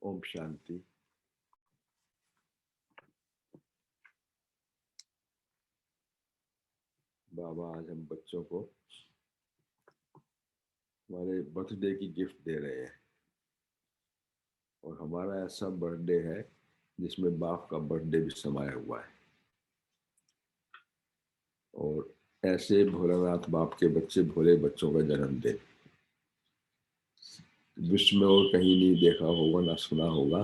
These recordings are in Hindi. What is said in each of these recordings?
ओम शांति। बाबा आज हम बच्चों को हमारे बर्थडे की गिफ्ट दे रहे हैं और हमारा ऐसा बर्थडे है जिसमें बाप का बर्थडे भी समाया हुआ है। और ऐसे भोलानाथ बाप के बच्चे भोले बच्चों का जन्मदिन विश्व में और कहीं नहीं देखा होगा ना सुना होगा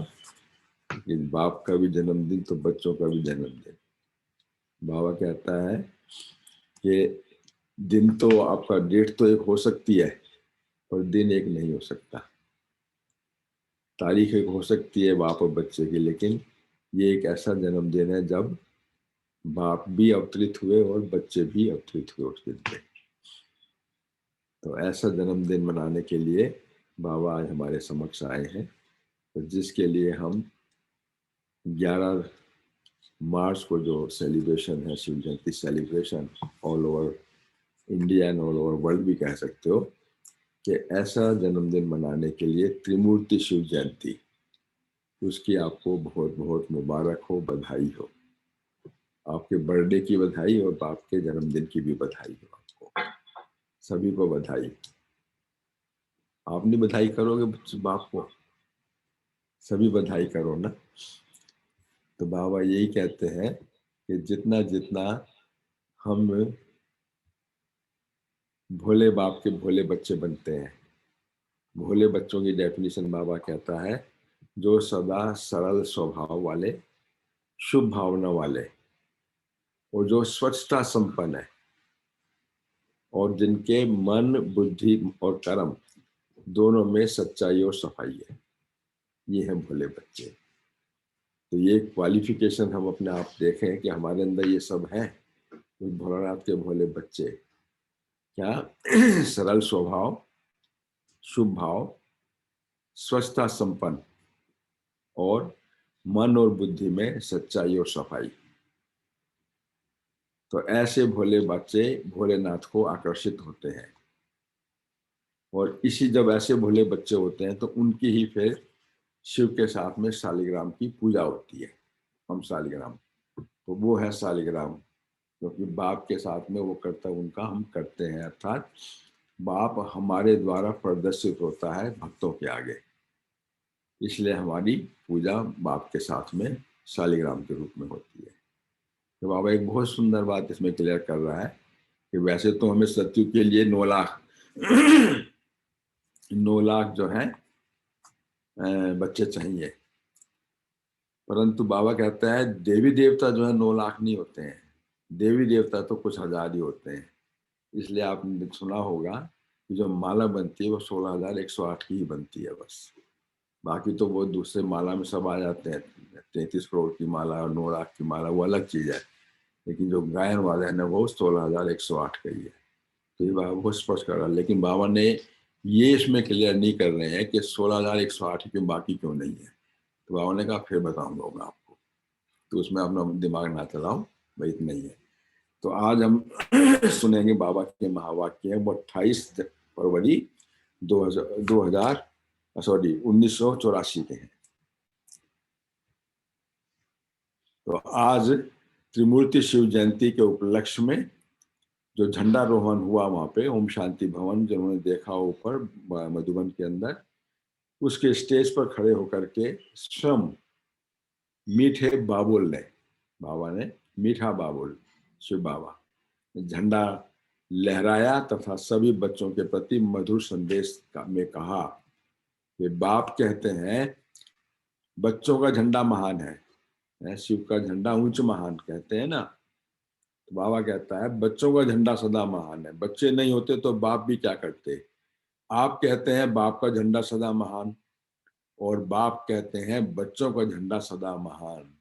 कि बाप का भी जन्मदिन तो बच्चों का भी जन्मदिन। बाबा कहता है कि दिन तो आपका डेट तो एक हो सकती है पर दिन एक नहीं हो सकता। तारीख एक हो सकती है बाप और बच्चे की, लेकिन ये एक ऐसा जन्मदिन है जब बाप भी अवतरित हुए और बच्चे भी अवतरित हुए उस दिन पे। तो ऐसा जन्मदिन मनाने के लिए बाबा आज हमारे समक्ष आए हैं, तो जिसके लिए हम 11 मार्च को जो सेलिब्रेशन है, Shiv Jayanti celebration all over India and all over world भी कह सकते हो, कि ऐसा जन्मदिन मनाने के लिए त्रिमूर्ति शिव जयंती, उसकी आपको बहुत बहुत मुबारक हो, बधाई हो। आपके बर्थडे की बधाई और बाप के जन्मदिन की भी बधाई हो। आपको सभी को बधाई। आप नहीं बधाई करोगे बाप को? सभी बधाई करो ना। तो बाबा यही कहते हैं कि जितना जितना हम भोले बाप के भोले बच्चे बनते हैं, भोले बच्चों की डेफिनेशन बाबा कहता है जो सदा सरल स्वभाव वाले, शुभ भावना वाले और जो स्वच्छता संपन्न है और जिनके मन बुद्धि और कर्म दोनों में सच्चाई और सफाई है, ये है भोले बच्चे। तो ये क्वालिफिकेशन हम अपने आप देखें कि हमारे अंदर ये सब है। भोलानाथ के भोले बच्चे क्या सरल स्वभाव, शुभ भाव, स्वच्छता संपन्न और मन और बुद्धि में सच्चाई और सफाई। तो ऐसे भोले बच्चे भोलेनाथ को आकर्षित होते हैं और इसी जब ऐसे भोले बच्चे होते हैं तो उनकी ही फिर शिव के साथ में शालिग्राम की पूजा होती है। हम शालिग्राम, तो वो है शालिग्राम, क्योंकि बाप के साथ में वो कर्तव्य उनका हम करते हैं, अर्थात बाप हमारे द्वारा प्रदर्शित होता है भक्तों के आगे, इसलिए हमारी पूजा बाप के साथ में शालिग्राम के रूप में होती है। तो बाबा एक बहुत सुंदर बात इसमें क्लियर कर रहा है कि वैसे तो हमें सत्यु के लिए 9 लाख 9 लाख जो है बच्चे चाहिए, परंतु बाबा कहता है देवी देवता जो है 9 लाख नहीं होते हैं, देवी देवता तो कुछ हजार ही होते हैं। इसलिए आपने सुना होगा कि जो माला बनती है वो 16,108 की ही बनती है बस। बाकी तो वो दूसरे माला में सब आ जाते हैं, 33 करोड़ की माला और 9 लाख की माला, वो अलग चीज है। लेकिन जो गायन वाले हैं ना वो 16,108 का ही है। तो ये बाबा बहुत स्पष्ट कर रहा है, लेकिन बाबा ने ये इसमें क्लियर नहीं कर रहे हैं कि 16,108 क्यों, बाकी क्यों नहीं है। तो बाबा ने कहा फिर बताऊंगा मैं आपको, तो उसमें अपना दिमाग ना चलाओ, भाई इतना ही है। तो आज हम सुनेंगे बाबा के महावाक्य, वो 28 फरवरी 1984 के हैं। तो आज त्रिमूर्ति शिव जयंती के उपलक्ष्य में जो झंडारोहण हुआ वहां पे ओम शांति भवन, जिन्होंने देखा ऊपर मधुबन के अंदर, उसके स्टेज पर खड़े होकर के स्वयं मीठे बाबुल ने, बाबा ने मीठा बाबुल शिव बाबा झंडा लहराया तथा सभी बच्चों के प्रति मधुर संदेश में कहा कि बाप कहते हैं बच्चों का झंडा महान है, शिव का झंडा ऊंच महान कहते हैं ना। तो बाबा कहता है बच्चों का झंडा सदा महान है, बच्चे नहीं होते तो बाप भी क्या करते। आप कहते हैं बाप का झंडा सदा महान और बाप कहते हैं बच्चों का झंडा सदा महान।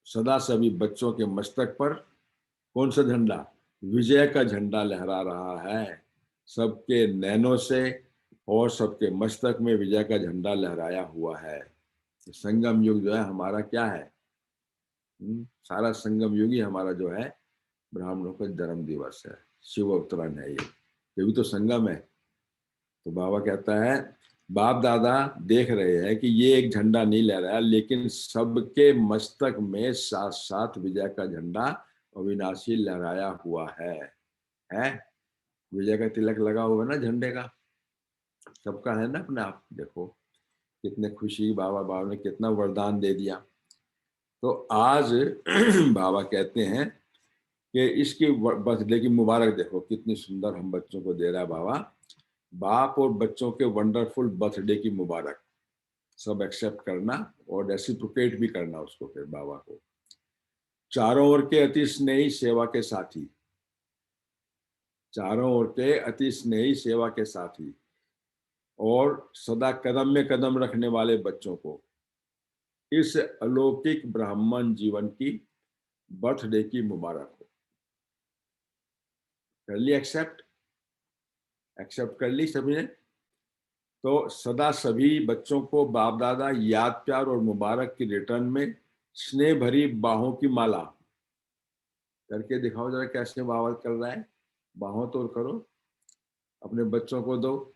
सदा सभी बच्चों के मस्तक पर कौन सा झंडा? विजय का झंडा लहरा रहा है सबके नैनों से, और सबके मस्तक में विजय का झंडा लहराया हुआ है। संगम युग जो है हमारा क्या है? सारा संगम युग ही हमारा जो है ब्राह्मणों का जन्म दिवस है, शिव अवतरण है ये भी तो संगम है। तो बाबा कहता है बाप दादा देख रहे हैं कि ये एक झंडा नहीं लहराया, लेकिन सबके मस्तक में साथ साथ विजय का झंडा अविनाशी लहराया हुआ है। विजय का तिलक लगा हुआ है ना झंडे का, सबका है ना अपने आप। देखो कितने खुशी, बाबा बाबा ने कितना वरदान दे दिया। तो आज बाबा कहते हैं कि इसकी बर्थडे की मुबारक देखो कितनी सुंदर हम बच्चों को दे रहा है बाबा। बाप और बच्चों के वंडरफुल बर्थडे की मुबारक, सब एक्सेप्ट करना और रेसिप्रोकेट भी करना उसको फिर बाबा को। चारों ओर के अति स्नेही सेवा के साथी, चारों ओर के अति स्नेही सेवा के साथी और सदा कदम में कदम रखने वाले बच्चों को इस अलौकिक ब्राह्मण जीवन की बर्थडे की मुबारक हो। कर ली एक्सेप्ट? एक्सेप्ट कर ली सभी ने? तो सदा सभी बच्चों को बाप दादा याद, प्यार और मुबारक की रिटर्न में स्नेह भरी बाहों की माला करके दिखाओ जरा कैसे बाबा कर रहा है। बाहों तोड़ करो, अपने बच्चों को दो,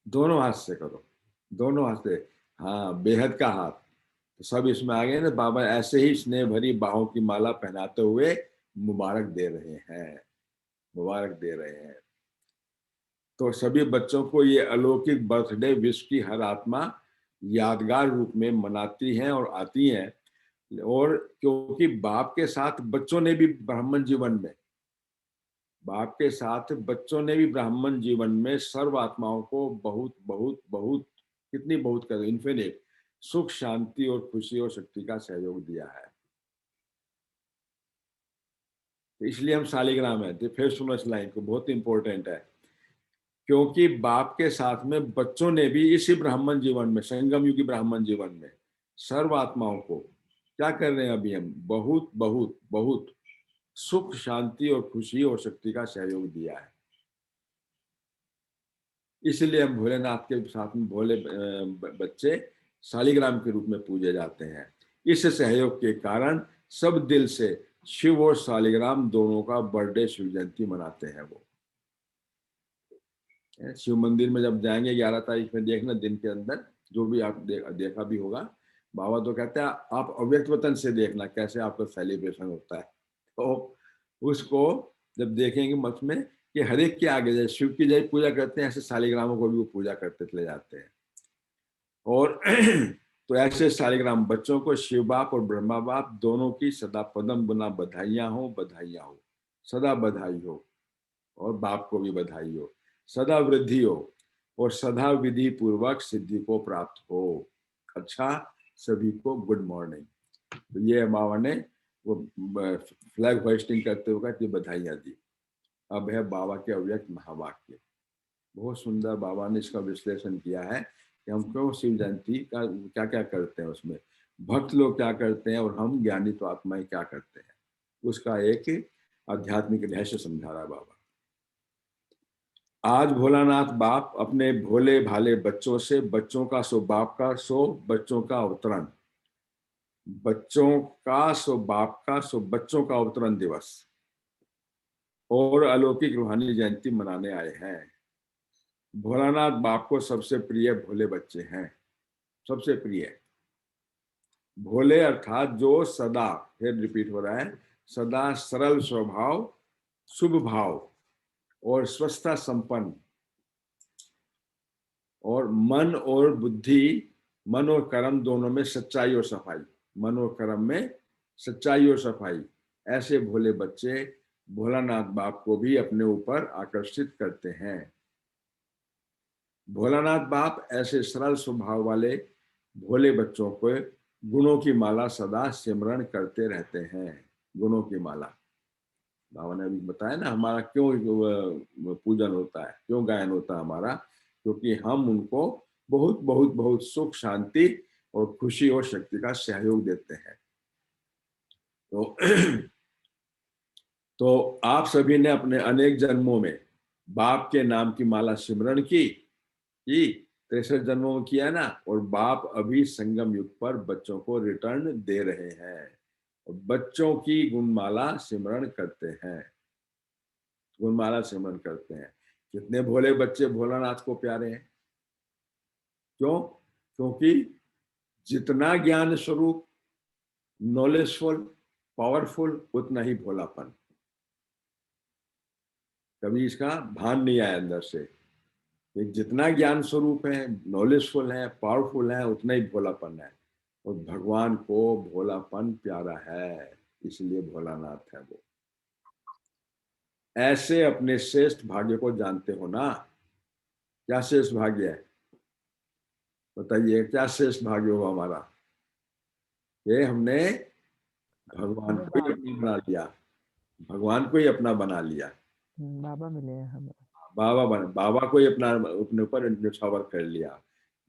दोनों हाथ से करो, दोनों हाथ से। हाँ, बेहद का हाथ। तो सब इसमें आ गए ना, बाबा ऐसे ही स्नेह भरी बाहों की माला पहनाते हुए मुबारक दे रहे हैं, मुबारक दे रहे हैं। तो सभी बच्चों को ये अलौकिक बर्थडे विश्व की हर आत्मा यादगार रूप में मनाती हैं और आती हैं। और क्योंकि बाप के साथ बच्चों ने भी ब्राह्मण जीवन में, बाप के साथ बच्चों ने भी ब्राह्मण जीवन में सर्व आत्माओं को बहुत बहुत बहुत, कितनी बहुत कर, इन्फिनिट सुख, शांति और खुशी और शक्ति का सहयोग दिया है। तो इसलिए हम शालिग्राम है। तो फिर सुनो इस लाइन को, बहुत इंपॉर्टेंट है। क्योंकि बाप के साथ में बच्चों ने भी इसी ब्राह्मण जीवन में, संगम युगी ब्राह्मण जीवन में सर्व आत्माओं को क्या कर रहे हैं अभी हम, बहुत बहुत बहुत सुख, शांति और खुशी और शक्ति का सहयोग दिया है। इसलिए हम भोलेनाथ के साथ में भोले बच्चे शालिग्राम के रूप में पूजे जाते हैं। इस सहयोग के कारण सब दिल से शिव और शालिग्राम दोनों का बर्थडे, शिव जयंती मनाते हैं। वो शिव मंदिर में जब जाएंगे 11 तारीख में, देखना दिन के अंदर जो भी आप देखा भी होगा, बाबा तो कहते हैं आप अव्यक्त वतन से देखना कैसे आपका सेलिब्रेशन होता है। तो उसको जब देखेंगे मत में कि हर एक के आगे जैसे शिव की जय पूजा करते हैं, ऐसे शालिग्रामों को भी वो पूजा करते चले जाते हैं। और तो ऐसे शालिग्राम बच्चों को शिव बाप और ब्रह्मा बाप दोनों की सदा पदम बुना बधाइयां हो, बधाइयां हो, सदा बधाई हो। और बाप को भी बधाई हो, सदा वृद्धि हो और सदा विधि पूर्वक सिद्धि को प्राप्त हो। अच्छा, सभी को गुड मॉर्निंग। तो ये बाबा ने वो फ्लैग होइस्टिंग करते हुए बधाइयां दी। अब है बाबा के अव्यक्त महावाक्य। बहुत सुंदर बाबा ने इसका विश्लेषण किया है कि हम क्यों शिव जयंती का क्या क्या करते हैं, उसमें भक्त लोग क्या करते हैं और हम ज्ञानी तो आत्माएं क्या करते हैं, उसका एक आध्यात्मिक रहस्य समझा रहा बाबा। आज भोलानाथ बाप अपने भोले भाले बच्चों से बच्चों का सो बाप का सो बच्चों का अवतरण, बच्चों का सो बाप का सो बच्चों का अवतरण दिवस और अलौकिक रूहानी जयंती मनाने आए हैं। भोलानाथ बाप को सबसे प्रिय भोले बच्चे हैं, सबसे प्रिय भोले अर्थात जो सदा, फिर रिपीट हो रहा है, सदा सरल स्वभाव, शुभ भाव और स्वस्थता संपन्न और मन और बुद्धि, मन और कर्म दोनों में सच्चाई और सफाई, मन और कर्म में सच्चाई और सफाई, ऐसे भोले बच्चे भोलानाथ बाप को भी अपने ऊपर आकर्षित करते हैं। भोलानाथ बाप ऐसे सरल स्वभाव वाले भोले बच्चों को गुणों की माला सदा सिमरण करते रहते हैं। गुणों की माला, बाबा ने अभी बताया ना हमारा क्यों पूजन होता है, क्यों गायन होता है हमारा, क्योंकि हम उनको बहुत बहुत बहुत सुख, शांति और खुशी और शक्ति का सहयोग देते हैं। तो तो आप सभी ने अपने अनेक जन्मों में बाप के नाम की माला सिमरण की 63 जन्मों में किया ना, और बाप अभी संगम युग पर बच्चों को रिटर्न दे रहे हैं और बच्चों की गुणमाला सिमरण करते हैं, गुणमाला सिमरण करते हैं। कितने भोले बच्चे भोलानाथ को प्यारे हैं, क्यों? क्योंकि जितना ज्ञान स्वरूप, नॉलेजफुल, पावरफुल, उतना ही भोलापन। कभी इसका भान नहीं आया अंदर से कि जितना ज्ञान स्वरूप है, नॉलेजफुल है, पावरफुल है, उतना ही भोलापन है। और भगवान को भोलापन प्यारा है, इसलिए भोलानाथ है वो। ऐसे अपने श्रेष्ठ भाग्य को जानते हो ना? क्या श्रेष्ठ भाग्य है बताइए? क्या श्रेष्ठ भाग्य हो हमारा? ये हमने भगवान हमें को ही अपना बना लिया, भगवान को ही अपना बना लिया। बाबा मिले हैं हमें। बाबा को ही अपना अपने ऊपर न्यौछावर कर लिया।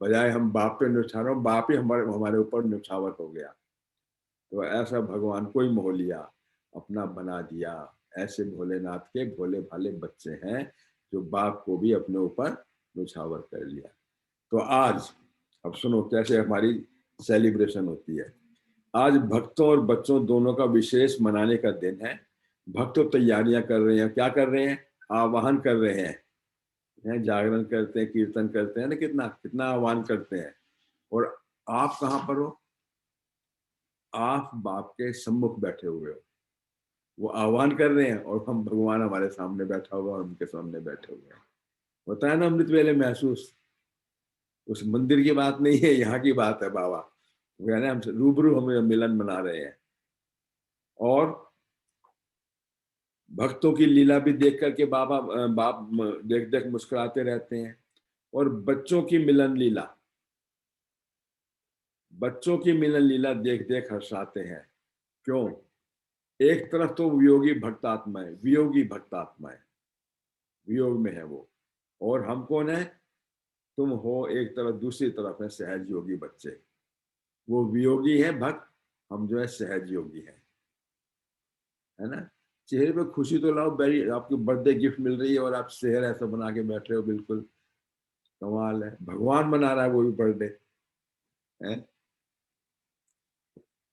बजाय हम बाप पे न्यौछावर, बाप ही हमारे हमारे ऊपर न्यौछावर हो गया। तो ऐसा भगवान को ही मोह लिया, अपना बना दिया। ऐसे भोलेनाथ के भोले भाले बच्चे हैं जो बाप को भी अपने ऊपर न्यौछावर कर लिया। तो आज अब सुनो कैसे हमारी सेलिब्रेशन होती है। आज भक्तों और बच्चों दोनों का विशेष मनाने का दिन है। भक्त तो तैयारियां कर रहे हैं, क्या कर रहे हैं? आवाहन कर रहे हैं, जागरण करते हैं, कीर्तन करते हैं ना, कितना कितना आह्वान करते हैं। और आप कहाँ पर हो? आप बाप के सम्मुख बैठे हुए हो, वो आह्वान कर रहे हैं और हम भगवान हमारे सामने बैठा हुआ और उनके सामने बैठे हुए हैं। होता है ना अमृत वेले महसूस। उस मंदिर की बात नहीं है, यहाँ की बात है बाबा। वो कहने हमसे रूबरू हमें मिलन बना रहे हैं। और भक्तों की लीला भी देख करके बाबा बाप देख देख मुस्कुराते रहते हैं। और बच्चों की मिलन लीला, बच्चों की मिलन लीला देख देख हर्षाते हैं। क्यों? एक तरफ तो वियोगी भक्तात्मा है, वियोगी भक्तात्मा है, वियोग में है वो। और हम कौन है? तुम हो एक तरफ, दूसरी तरफ है सहज योगी बच्चे। वो वियोगी है भक्त, हम जो है सहज योगी है ना? चेहरे पे खुशी तो लाओ, बेरी आपकी बर्थडे गिफ्ट मिल रही है और आप शहर ऐसा बना के बैठ रहे हो, बिल्कुल कमाल है। भगवान मना रहा है वो भी बर्थडे है।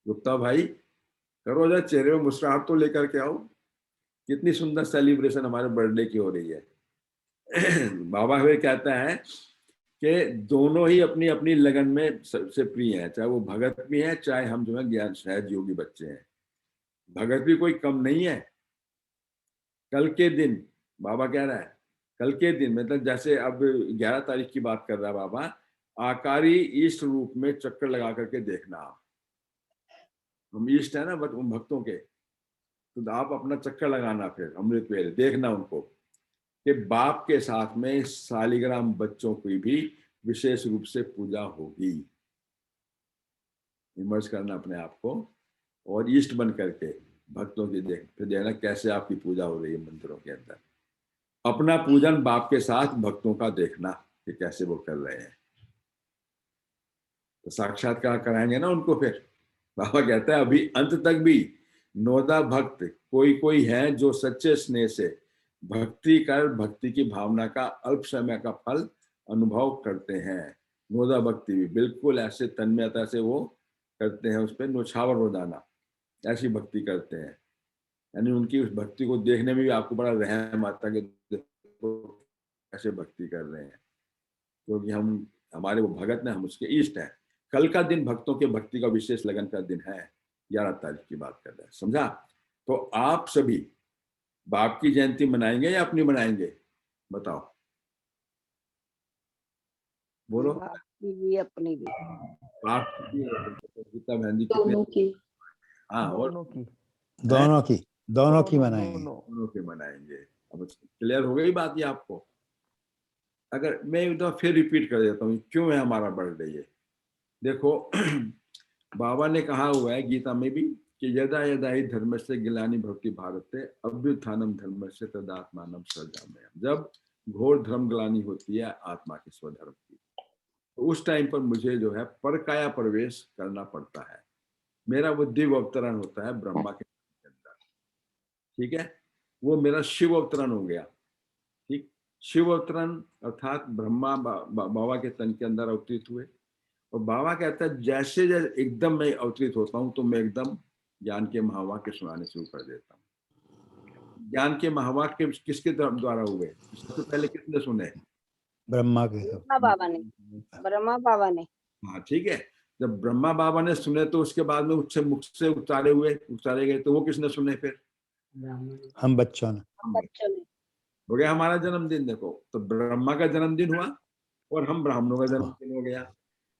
गुप्ता भाई करो जरा, चेहरे में मुस्कुराहट तो लेकर के आओ। कितनी सुंदर सेलिब्रेशन हमारे बर्थडे की हो रही है। बाबा फिर कहता है कि दोनों ही अपनी अपनी लगन में सबसे प्रिय है, चाहे वो भगत भी है, चाहे हम जो है ज्ञान सहज योगी बच्चे हैं। भगत भी कोई कम नहीं है। कल के दिन बाबा कह रहा है, कल के दिन मतलब जैसे अब 11 तारीख की बात कर रहा है बाबा, आकारी इष्ट रूप में चक्कर लगा करके देखना। हम इष्ट है ना भक्तों के, तो आप अपना चक्कर लगाना, फिर अमृत वेले देखना उनको कि बाप के साथ में सालिग्राम बच्चों की भी विशेष रूप से पूजा होगी। इमर्ज करना अपने आप को और ईस्ट बन करके भक्तों की फिर देखना कैसे आपकी पूजा हो रही है मंदिरों के अंदर। अपना पूजन बाप के साथ भक्तों का देखना कि कैसे वो कर रहे हैं। तो साक्षात्कार कराएंगे ना उनको। फिर बाबा कहता है अभी अंत तक भी नौदा भक्त कोई कोई है जो सच्चे स्नेह से भक्ति कर भक्ति की भावना का अल्प समय का फल अनुभव करते हैं। नौदा भक्ति भी बिल्कुल ऐसे तन्मयता से वो करते हैं, उस पर न्यौछावर हो जाना, ऐसी भक्ति करते हैं। यानी उनकी उस भक्ति को देखने में भी आपको बड़ा रहम आता है कि देखो कैसे भक्ति कर रहे हैं, क्योंकि हम हमारे वो भगत ने, हम उसके इष्ट हैं। कल का दिन भक्तों के भक्ति का विशेष लगन का दिन है। 11 तारीख की बात कर रहे हैं, समझा? तो आप सभी बाप की जयंती मनाएंगे या अपनी मनाएंगे? बताओ, बोलो। बाप की भी अपनी भी, बाप की गीता बहन जी कितने? दोनों की। हाँ, और दोनों की, दोनों की, दोनों की मनाएंगे। दोनों के मनाएंगे। अब क्लियर हो गई बात ये आपको? अगर मैं एक दफा फिर रिपीट कर देता हूँ क्यों है हमारा बर्थडे ये। देखो बाबा ने कहा हुआ है गीता में भी कि यदा यदा ही धर्म से गिलानी भक्ति भारते अभ्युत्थानम धर्म से तदात्मानम सृजाम्यहम्। जब घोर धर्म ग्लानी होती है आत्मा के स्वधर्म की, तो उस टाइम पर मुझे जो है परकाया प्रवेश करना पड़ता है। मेरा वो दिव्य अवतरण होता है ब्रह्मा के अंदर, ठीक है? वो मेरा शिव अवतरण हो गया, ठीक? शिव अवतरण अर्थात ब्रह्मा बाबा के तन के अंदर अवतरित हुए। और बाबा कहता है जैसे जैसे एकदम मैं अवतरित होता हूँ तो मैं एकदम ज्ञान के महावाक्य सुनाने शुरू कर देता हूँ। ज्ञान के महावाक्य किसके द्वारा हुए? इससे पहले किसने सुने? ब्रह्मा के ब्रह्मा बाबा ने हाँ ठीक है। जब ब्रह्मा बाबा ने सुने तो उसके बाद में उससे मुख से उतारे गए, तो वो किसने सुने फिर? हम बच्चों ने। बच्चों ने। हो गया हमारा जन्मदिन। देखो, तो ब्रह्मा का जन्मदिन हुआ और हम ब्राह्मणों का जन्मदिन हो गया।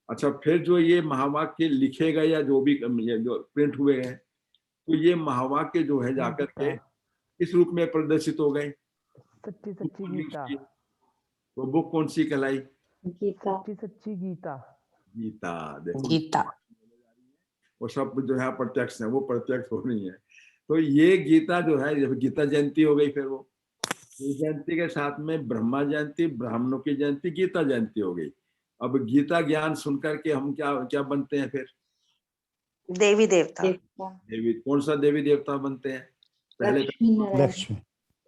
अच्छा, फिर जो ये महावाक्य लिखे गए या जो भी ये जो प्रिंट हुए हैं, तो ये महावाक्य जो है जाकर के किस रूप में प्रदर्शित हो गए? सच्ची सच्ची गीता। वो बुक कौन सी कहलाई? सच्ची सच्ची गीता। गीता। देखो गीता। वो सब जो है प्रत्यक्ष है, वो प्रत्यक्ष हो रही है। तो ये गीता जो है, जब गीता जयंती हो गई, फिर वो जयंती के साथ में ब्रह्मा जयंती, ब्राह्मणों की जयंती, गीता जयंती हो गई। अब गीता ज्ञान सुनकर के हम क्या क्या बनते हैं फिर? देवी देवता। देवी। कौन सा देवी देवता बनते हैं? पहले लक्ष्मी।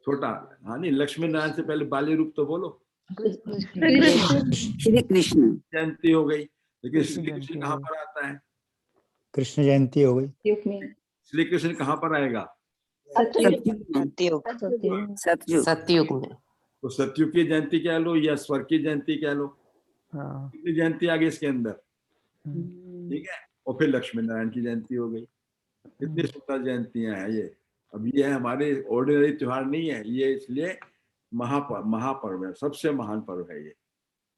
छोटा, हाँ नहीं, लक्ष्मी नारायण से पहले बाली रूप तो बोलो। श्री कृष्ण जयंती हो गई, लेकिन कृष्ण श्री कृष्ण जयंती कहाँ हो पर आता है? कृष्ण जयंती हो गई। श्री कृष्ण कहाँ पर आएगा? सतयुग। सतयुग में। तो सतयुग की जयंती कह लो या स्वर्ग की जयंती कह लो, हाँ। कितनी जयंती आ गई इसके अंदर, ठीक है। और फिर लक्ष्मी नारायण की जयंती हो गई। कितनी सुंदर जयंतियां हैं ये। अब ये हमारे ऑर्डिनरी त्योहार नहीं है, ये इसलिए महापर्व है, सबसे महान पर्व है ये,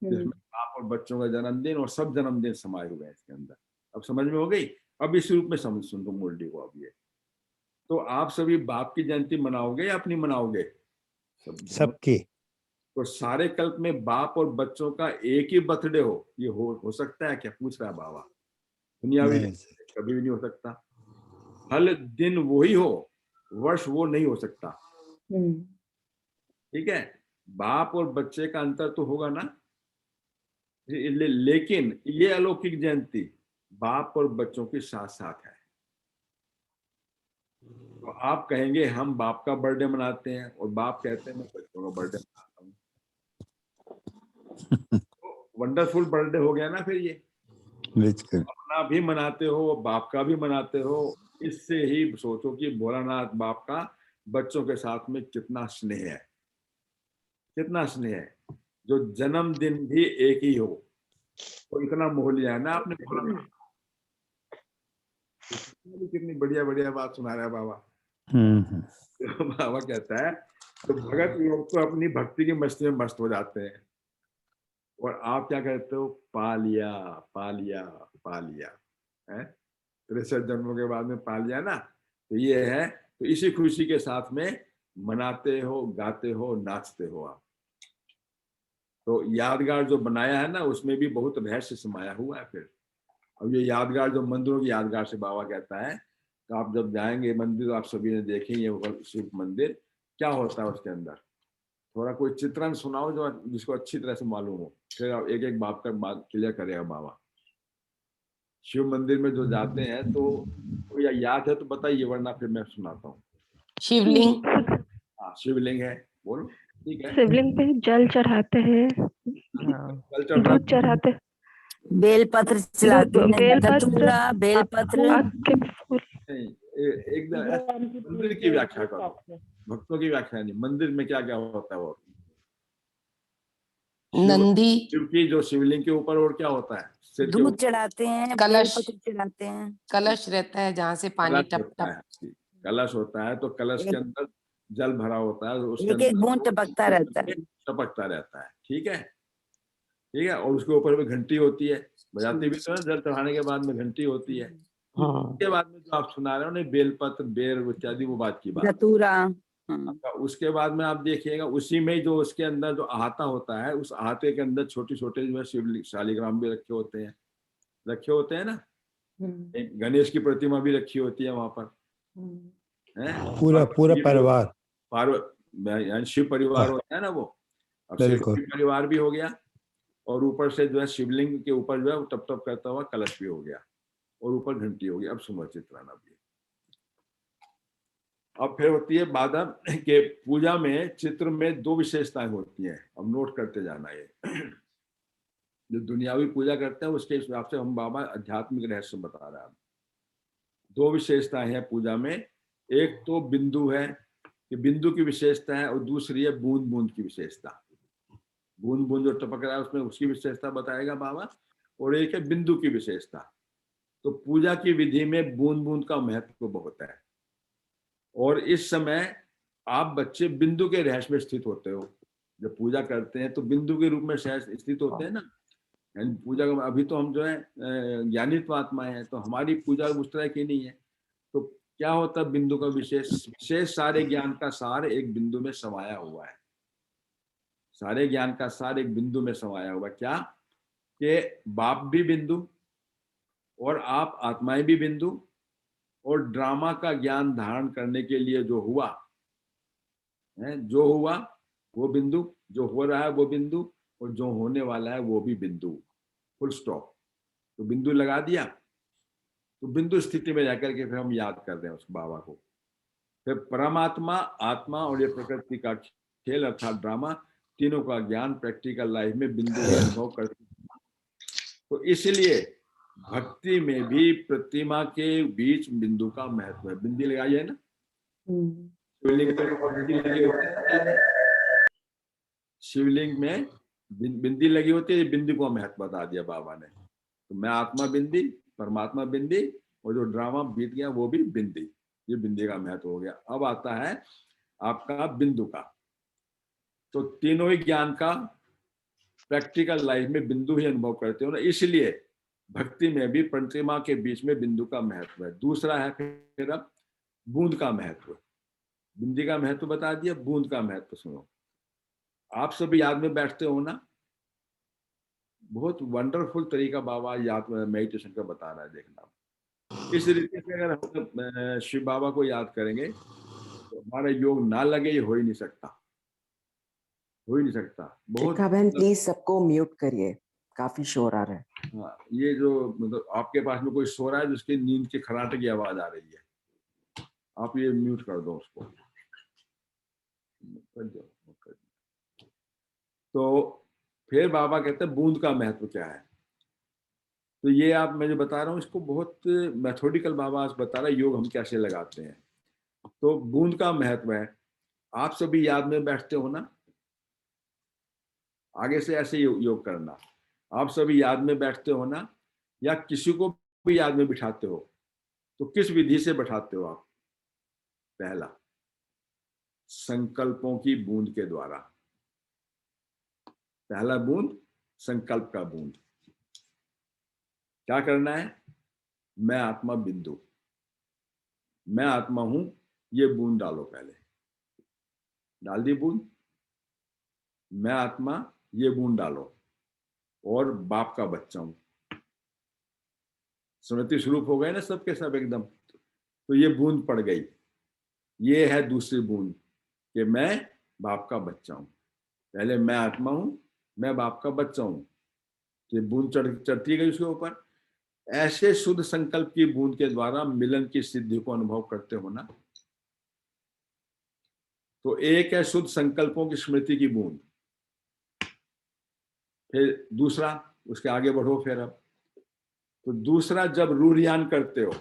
जिसमें बाप और बच्चों का जन्मदिन और सब जन्मदिन समाये हुए हैं इसके अंदर। अब समझ में हो गई? अब इस रूप में समझ सुन दो मुरली को। अब ये तो आप सभी बाप की जयंती मनाओगे या अपनी मनाओगे? सबकी। तो सारे कल्प में बाप और बच्चों का एक ही बर्थडे हो, ये हो सकता है क्या? पूछ रहा है बाबा। दुनियावी कभी भी नहीं हो सकता। हर दिन वही हो, वर्ष वो नहीं हो सकता, ठीक है। बाप और बच्चे का अंतर तो होगा ना, लेकिन ये अलौकिक जयंती बाप और बच्चों के साथ साथ है। तो आप कहेंगे हम बाप का बर्थडे मनाते हैं, और बाप कहते हैं मैं बच्चों का बर्थडे मनाता हूँ। तो वंडरफुल बर्थडे हो गया ना फिर ये। अपना भी मनाते हो, बाप का भी मनाते हो। इससे ही सोचो कि भोलानाथ बाप का बच्चों के साथ में कितना स्नेह है, कितना स्नेह है। जो जन्मदिन भी एक ही हो, तो इतना मोह लिया है ना आपने भोलानाथ। कितनी बढ़िया बढ़िया बात सुना रहा है बाबा। तो बाबा कहता है तो भगत लोग तो अपनी भक्ति की मस्ती में मस्त हो जाते हैं, और आप क्या कहते हो? पा लिया पा लिया पा लिया है। 63 जन्मों के बाद में पा लिया ना, तो ये है। तो इसी खुशी के साथ में मनाते हो, गाते हो, नाचते हो आप। तो यादगार जो बनाया है ना, उसमें भी बहुत रहस्य समाया हुआ है फिर। अब ये यादगार जो मंदिरों की यादगार से बाबा कहता है, तो आप जब जाएंगे मंदिर, आप सभी ने देखेंगे शिव मंदिर क्या होता है उसके अंदर। थोड़ा कोई चित्रण सुनाओ जो जिसको अच्छी तरह से मालूम हो, फिर आप एक एक बात का बात क्लियर करेगा बाबा। शिव मंदिर में जो जाते हैं तो कोई याद है तो बताइए, वरना फिर मैं सुनाता हूँ। शिवलिंग। हाँ, शिवलिंग है, बोलो। ठीक है, शिवलिंग पे जल चढ़ाते हैं, जल चढ़ दूध चढ़ाते हैं, बेलपत्र चलाते हैं, बेलपत्र, धतूरा, बेलपत्र। आग के फूल। एकदम मंदिर की व्याख्या करो, भक्तों की व्याख्या नहीं। मंदिर में क्या क्या होता है वो? नंदी। शिव की जो शिवलिंग के ऊपर और क्या होता है? सिर के दूध चढ़ाते हैं, कलश। बेलपत्र चढ़ाते हैं। कलश रहता है जहाँ से पानी कलश टप होता टप। है, कलश होता है। तो कलश के अंदर जल भरा होता है, उसके एक एक बूंद टपकता रहता है। टपकता रहता है, ठीक है, ठीक है। और उसके ऊपर में घंटी होती है, बजाती भी तो है। जल चढ़ाने के बाद में घंटी होती है। उसके बाद में जो आप सुना रहे हो ना, बेलपत्र, बेर इत्यादि, वो बात की बात। धतूरा। उसके बाद में आप देखिएगा, उसी में जो उसके अंदर जो अहाता होता है, उस अहाते के अंदर छोटे छोटे जो है शिवलिंग, शालिग्राम भी रखे होते हैं ना। एक गणेश की प्रतिमा भी रखी होती है वहां पर, है। पूरा परिवार, यानी शिव परिवार होता है ना वो। अब शिव परिवार भी हो गया, और ऊपर से जो है शिवलिंग के ऊपर जो है वो टप टप करता हुआ कलश भी हो गया, और ऊपर घंटी हो गई। अब सुनो चित्रान। अब फिर होती है बाधा के पूजा में चित्र में दो विशेषताएं होती हैं। अब नोट करते जाना। ये जो दुनियावी पूजा करते हैं उसके हिसाब से हम बाबा आध्यात्मिक रहस्य बता रहे हैं। दो विशेषताएं हैं पूजा में। एक तो बिंदु है कि बिंदु की विशेषता है, और दूसरी है बूंद बूंद की विशेषता। बूंद बूंद जो टपक रहा है उसमें उसकी विशेषता बताएगा बाबा, और एक है बिंदु की विशेषता। तो पूजा की विधि में बूंद बूंद का महत्व बहुत है, और इस समय आप बच्चे बिंदु के रहस्य में स्थित होते हो। जब पूजा करते हैं तो बिंदु के रूप में शायद स्थित होते हैं ना, यानी पूजा का अभी तो हम जो है ज्ञानित आत्माएं हैं, तो हमारी पूजा उस तरह की नहीं है। तो क्या होता है बिंदु का विशेष सारे ज्ञान का सार एक बिंदु में समाया हुआ है। सारे ज्ञान का सार एक बिंदु में समाया हुआ है। क्या कि बाप भी बिंदु और आप आत्माएं भी बिंदु, और ड्रामा का ज्ञान धारण करने के लिए जो हुआ है, जो हुआ वो बिंदु, जो हो रहा है वो बिंदु, और जो होने वाला है वो भी बिंदु। Full stop. तो बिंदु लगा दिया, तो बिंदु स्थिति में जाकर के फिर हम याद कर रहे हैं उस बाबा को। फिर परमात्मा, आत्मा और ये प्रकृति का खेल अर्थात ड्रामा, तीनों का ज्ञान प्रैक्टिकल लाइफ में बिंदु का अनुभव करते हैं। तो इसलिए भक्ति में भी प्रतिमा के बीच बिंदु का महत्व है। बिंदी लगाई है ना, शिवलिंग में बिंदी लगी होती है। बिंदी को महत्व बता दिया बाबा ने। तो मैं आत्मा बिंदी, परमात्मा बिंदी, और जो ड्रामा बीत गया वो भी बिंदी। ये बिंदी का महत्व हो गया। अब आता है आपका बिंदु का। तो तीनों ही ज्ञान का प्रैक्टिकल लाइफ में बिंदु ही अनुभव करते हो ना, इसलिए भक्ति में भी प्रतिमा के बीच में बिंदु का महत्व है। दूसरा है फिर अब बूंद का महत्व। बिंदी का महत्व बता दिया, बूंद का महत्व सुनो। आप सभी याद में बैठते हो ना, बहुत वंडरफुल तरीका बाबा याद मेडिटेशन का बता रहा है। देखना इस तरीके से अगर हम शिव बाबा को याद करेंगे तो हमारा योग ना लगे, ये हो ही नहीं सकता, हो ही नहीं सकता। बहुत बहन प्लीज सबको म्यूट करिए, काफी शोर आ रहा है। हाँ, ये जो मतलब आपके पास में कोई सो रहा है जिसकी नींद के खराटे की आवाज आ रही है, आप ये म्यूट कर दो उसको, कर दो। तो फिर बाबा कहते हैं बूंद का महत्व क्या है। तो ये आप मैं जो बता रहा हूँ इसको बहुत मैथोडिकल बाबा आज बता रहा है, योग हम कैसे लगाते हैं। तो बूंद का महत्व है, आप सभी याद में बैठते हो ना, आगे से ऐसे योग करना। आप सभी याद में बैठते हो ना, या किसी को भी याद में बिठाते हो, तो किस विधि से बैठाते हो आप? पहला, संकल्पों की बूंद के द्वारा। पहला बूंद संकल्प का बूंद। क्या करना है? मैं आत्मा बिंदु, मैं आत्मा हूं, ये बूंद डालो। पहले डाल दी बूंद, मैं आत्मा, ये बूंद डालो, और बाप का बच्चा हूं। स्मृति स्वरूप हो गए ना सबके सब एकदम। तो ये बूंद पड़ गई। ये है दूसरी बूंद कि मैं बाप का बच्चा हूं। पहले मैं आत्मा हूं, मैं बाप का बच्चा हूं, तो ये बूंद चढ़ती गई उसके ऊपर। ऐसे शुद्ध संकल्प की बूंद के द्वारा मिलन की सिद्धि को अनुभव करते हो ना। तो एक है शुद्ध संकल्पों की स्मृति की बूंद। फिर दूसरा, उसके आगे बढ़ो फिर। अब तो दूसरा, जब रूरियान करते हो,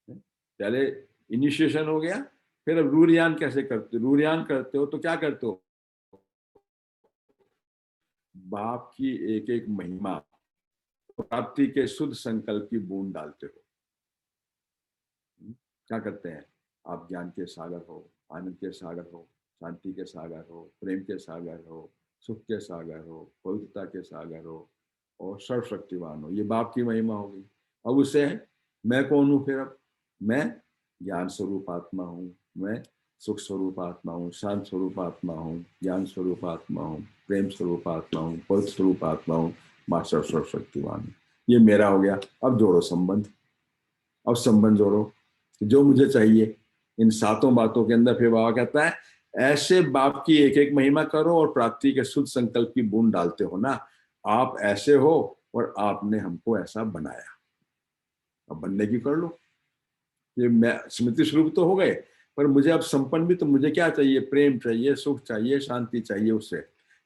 पहले इनिशिएशन हो गया, फिर अब रूरियान कैसे करते हो? रूरियान करते हो तो क्या करते हो? बाप की एक एक महिमा, प्राप्ति के शुद्ध संकल्प की बूंद डालते हो। क्या करते हैं? आप ज्ञान के सागर हो, आनंद के सागर हो, शांति के सागर हो, प्रेम के सागर हो, सुख के सागर हो, पवित्रता के सागर हो, और सर्वशक्तिवान हो। ये बाप की महिमा होगी। अब उसे मैं कौन हूँ? फिर अब मैं ज्ञान स्वरूप आत्मा हूँ, मैं सुख स्वरूप आत्मा हूँ, शांत स्वरूप आत्मा हूँ, ज्ञान स्वरूप आत्मा हूँ, प्रेम स्वरूप आत्मा हूँ, पवित्र स्वरूप आत्मा हूँ, मास्टर सर्वशक्तिवान हूँ। ये मेरा हो गया। अब जोड़ो संबंध, अब संबंध जोड़ो जो मुझे चाहिए इन सातों बातों के अंदर। फिर बाबा कहता है ऐसे बाप की एक एक महिमा करो और प्राप्ति के शुद्ध संकल्प की बूंद डालते हो ना। आप ऐसे हो और आपने हमको ऐसा बनाया, अब बनने की कर लो। ये मैं स्मृति स्वरूप तो हो गए, पर मुझे अब संपन्न भी, तो मुझे क्या चाहिए? प्रेम चाहिए, सुख चाहिए, शांति चाहिए। उससे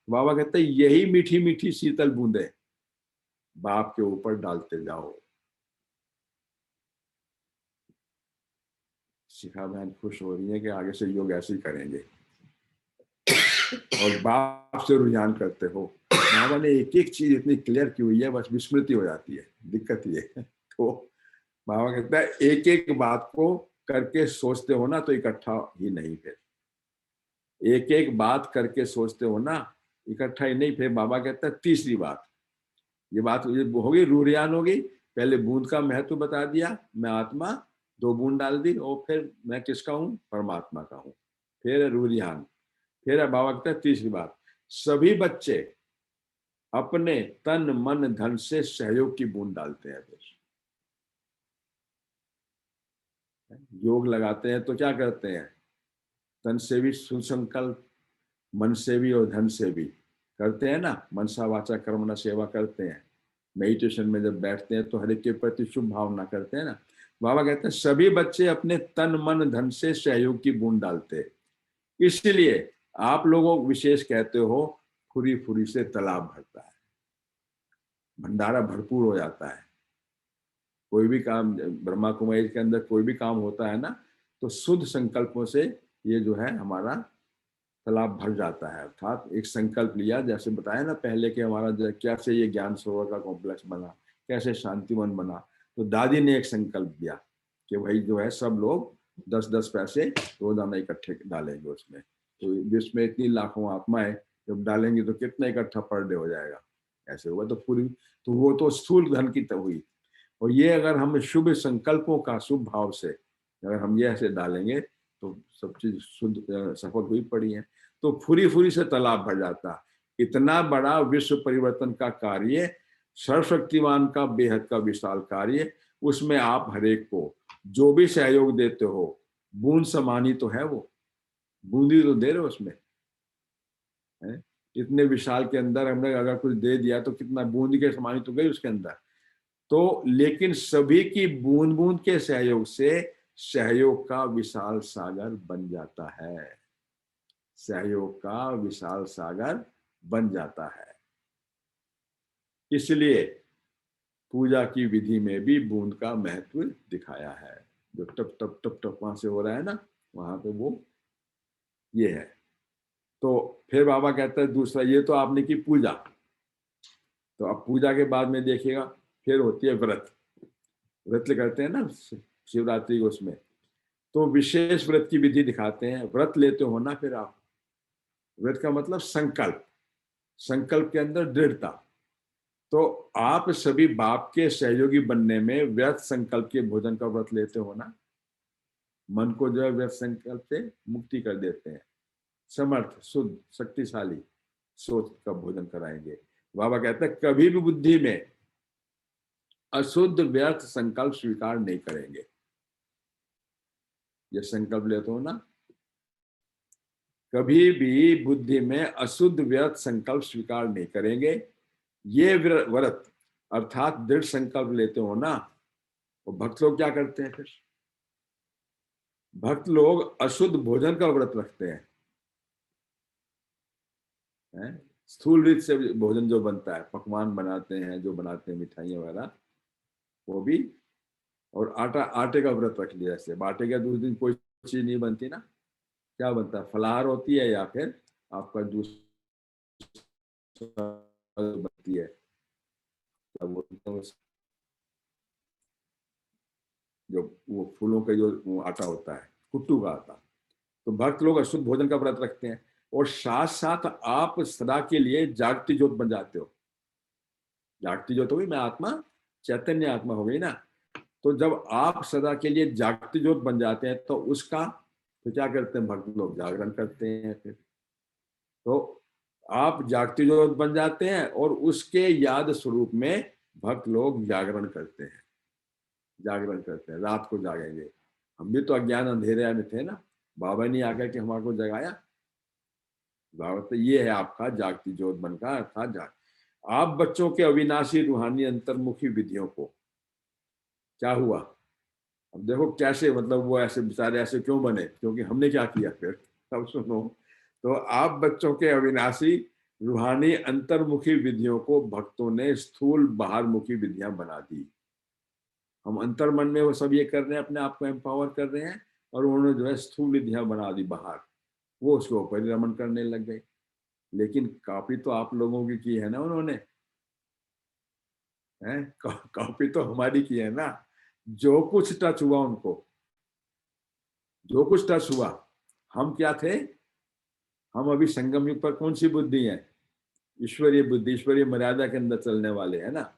बाबा कहते हैं यही मीठी मीठी शीतल बूंदे बाप के ऊपर डालते जाओ। शिखा बहन खुश हो रही है कि आगे से योग ऐसे ही करेंगे। और बाप से रुझान करते हो। बाबा ने एक एक चीज इतनी क्लियर की हुई है, बस विस्मृति हो जाती है, दिक्कत ये है। तो बाबा कहता है एक एक बात को करके सोचते हो ना तो इकट्ठा ही नहीं, फिर एक एक बात करके सोचते हो ना इकट्ठा ही नहीं। फिर बाबा कहता है तीसरी बात, ये बात होगी रूरियान होगी। पहले बूंद का महत्व बता दिया, मैं आत्मा, 2 बूंद डाल दी, और फिर मैं किसका हूँ, परमात्मा का हूँ। फिर रूरियान, फिर बाबा कहता है तीसरी बात, सभी बच्चे अपने तन मन धन से सहयोग की बूंद डालते हैं। फिर योग लगाते हैं तो क्या करते हैं, तन से भी सुसंकल्प, मन से भी और धन से भी करते हैं ना, मनसा वाचा कर्मणा सेवा करते हैं। मेडिटेशन में जब बैठते हैं तो हर एक के प्रति शुभ भावना करते हैं ना। बाबा कहते हैं सभी बच्चे अपने तन मन धन से सहयोग की बूंद डालते हैं, इसलिए आप लोगों को विशेष कहते हो फुरी फुरी से तालाब भरता है, भंडारा भरपूर हो जाता है। कोई भी काम ब्रह्मा कुमारी के अंदर कोई भी काम होता है ना, तो शुद्ध संकल्पों से ये जो है हमारा तालाब भर जाता है। अर्थात एक संकल्प लिया, जैसे बताया ना पहले कि हमारा कैसे ये ज्ञान सरोवर का कॉम्प्लेक्स बना, कैसे शांतिवन बना। तो दादी ने एक संकल्प दिया कि भाई जो है सब लोग 10-10 पैसे रोजाना इकट्ठे डालेंगे उसमें। तो जिसमें इतनी लाखों आत्माएं जब डालेंगे तो कितना इकट्ठा पर डे हो जाएगा, ऐसे हुआ। तो पूरी, तो वो तो स्थूल धन की तो हुई। और ये अगर हम शुभ संकल्पों का शुभ भाव से अगर हम ये ऐसे डालेंगे तो सब चीज शुद्ध सफल हुई पड़ी है। तो फुरी फुरी से तालाब भर जाता। इतना बड़ा विश्व परिवर्तन का कार्य, सर्वशक्तिमान का बेहद का विशाल कार्य, उसमें आप हरेक को जो भी सहयोग देते हो, बूंद समानी तो है, वो बूंदी तो दे रहे हो उसमें है। इतने विशाल के अंदर हमने अगर कुछ दे दिया तो कितना बूंदी के समानी तो गई उसके अंदर। तो लेकिन सभी की बूंद बूंद के सहयोग से सहयोग का विशाल सागर बन जाता है, सहयोग का विशाल सागर बन जाता है। इसलिए पूजा की विधि में भी बूंद का महत्व दिखाया है। जो टप टप टप टप वहां से हो रहा है ना, वहां पे वो ये है। तो फिर बाबा कहता है दूसरा, ये तो आपने की पूजा। तो अब पूजा के बाद में देखिएगा फिर होती है व्रत। व्रत करते हैं ना शिवरात्रि को, उसमें तो विशेष व्रत की विधि दिखाते हैं। व्रत लेते हो ना, फिर आप, व्रत का मतलब संकल्प, संकल्प के अंदर दृढ़ता। तो आप सभी बाप के सहयोगी बनने में व्यर्थ संकल्प के भोजन का व्रत लेते हो ना, मन को जो है व्यर्थ संकल्प से मुक्ति कर देते हैं। समर्थ शुद्ध शक्तिशाली सोच का भोजन कराएंगे। बाबा कहते हैं कभी भी बुद्धि में अशुद्ध व्यर्थ संकल्प स्वीकार नहीं करेंगे। ये संकल्प लेते हो ना, कभी भी बुद्धि में अशुद्ध व्यर्थ संकल्प स्वीकार नहीं करेंगे। ये व्रत अर्थात दृढ़ संकल्प लेते हो ना, तो भक्त लोग क्या करते हैं फिर, भक्त लोग अशुद्ध भोजन का व्रत रखते हैं। स्थूल रीत से भोजन जो बनता है, पकवान बनाते हैं, जो बनाते हैं मिठाइयाँ वगैरह, वो भी। और आटे का व्रत रख लिया। जैसे आटे का दूसरे दिन कोई चीज नहीं बनती ना, क्या बनता है, फलाहार होती है या फिर आपका दूसरा बनती है, जो वो फूलों का जो आटा होता है, कुट्टू का आटा। तो भक्त लोग अशुद्ध भोजन का व्रत रखते हैं। और साथ साथ आप सदा के लिए जागती ज्योत बन जाते हो। जागती ज्योत हो गई, मैं आत्मा, चैतन्य आत्मा हो गई ना। तो जब आप सदा के लिए जागती ज्योत बन जाते हैं तो उसका तो क्या करते हैं भक्त लोग, जागरण करते हैं। फिर तो आप जागती ज्योत बन जाते हैं और उसके याद स्वरूप में भक्त लोग जागरण करते हैं। जागरण करते हैं, रात को जागेंगे। हम भी तो अज्ञान अंधेरे में थे ना, बाबा ने आकर के हमारे को जगाया। बाबा तो ये है आपका जागती ज्योत बनकर अर्थात जाग। आप बच्चों के अविनाशी रूहानी अंतर्मुखी विधियों को, क्या हुआ, अब देखो कैसे, मतलब वो ऐसे बेचारे ऐसे क्यों बने, क्योंकि हमने क्या किया फिर। अब सुनो, तो आप बच्चों के अविनाशी रूहानी अंतर्मुखी विधियों को भक्तों ने स्थूल बाहरमुखी विधियां बना दी। हम अंतर्मन में वो सब ये कर रहे हैं, अपने आप को एम्पावर कर रहे हैं, और उन्होंने जो है स्थूल विधियां बना दी बाहर, वो उसके ऊपर ही रमन करने लग गए। लेकिन कॉपी तो आप लोगों की है ना उन्होंने, हैं? कॉपी तो हमारी की है ना। जो कुछ टच हुआ उनको, जो कुछ टच हुआ, हम क्या थे? हम अभी संगम युग पर कौन सी बुद्धि है? ईश्वरीय बुद्धि, ईश्वरीय मर्यादा के अंदर चलने वाले है ना,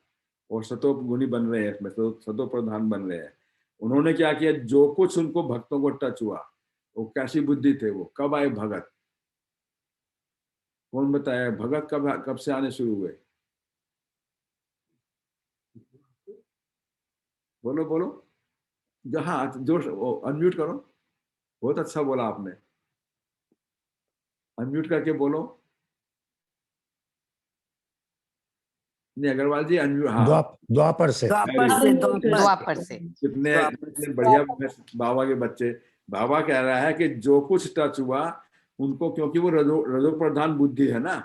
और सतो गुणी बन रहे हैं, इसमें सतो प्रधान बन रहे हैं। उन्होंने क्या किया? जो कुछ उनको भक्तों को टच हुआ, वो कैसी बुद्धि थे? वो कब आए भगत? कौन बताया? भगत कब से आने शुरू हुए? बोलो बोलो, जहाँ जोर अनम्यूट करो। बहुत अच्छा बोला आपने, अनम्यूट करके बोलो। नहीं अग्रवाल जी, अनम्यूट। हाँ, द्वापर से। द्वापर very से good. द्वापर द्वापर से। कितने द्वापर कितने बढ़िया बाबा के बच्चे। बाबा कह रहा है कि जो कुछ टच हुआ उनको, क्योंकि वो रजो प्रधान बुद्धि है ना,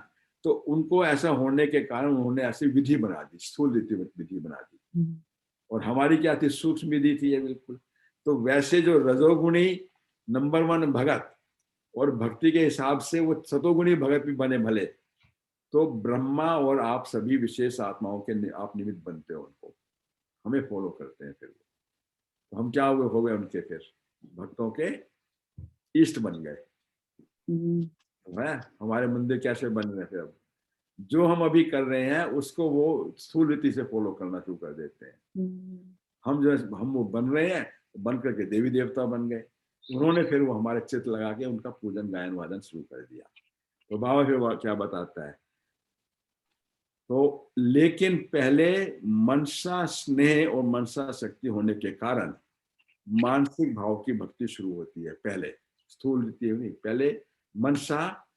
तो उनको ऐसा होने के कारण उन्होंने ऐसी विधि बना दी, स्थूल विधि बना दी। और हमारी क्या थी? सूक्ष्म विधि थी ये, बिल्कुल। तो वैसे जो रजोगुणी नंबर 1 भगत, और भक्ति के हिसाब से वो सतोगुणी भगत भी बने भले, तो ब्रह्मा और आप सभी विशेष आत्माओं के आप निमित्त बनते हो, उनको हमें फॉलो करते हैं। फिर तो हम क्या हो गए? उनके फिर भक्तों के ईष्ट बन गए। है हमारे मंदिर कैसे बन रहे हैं? फिर अब जो हम अभी कर रहे हैं उसको वो स्थूल रीति से फॉलो करना शुरू कर देते हैं। हम वो बन रहे हैं, बन करके देवी देवता बन गए। उन्होंने फिर वो हमारे चित्र लगा के उनका पूजन गायन वादन शुरू कर दिया। तो बाबा फिर क्या बताता है? तो लेकिन पहले मनसा स्नेह और मनसा शक्ति होने के कारण मानसिक भाव की भक्ति शुरू होती है। पहले स्थूल रीति नहीं, पहले मनसा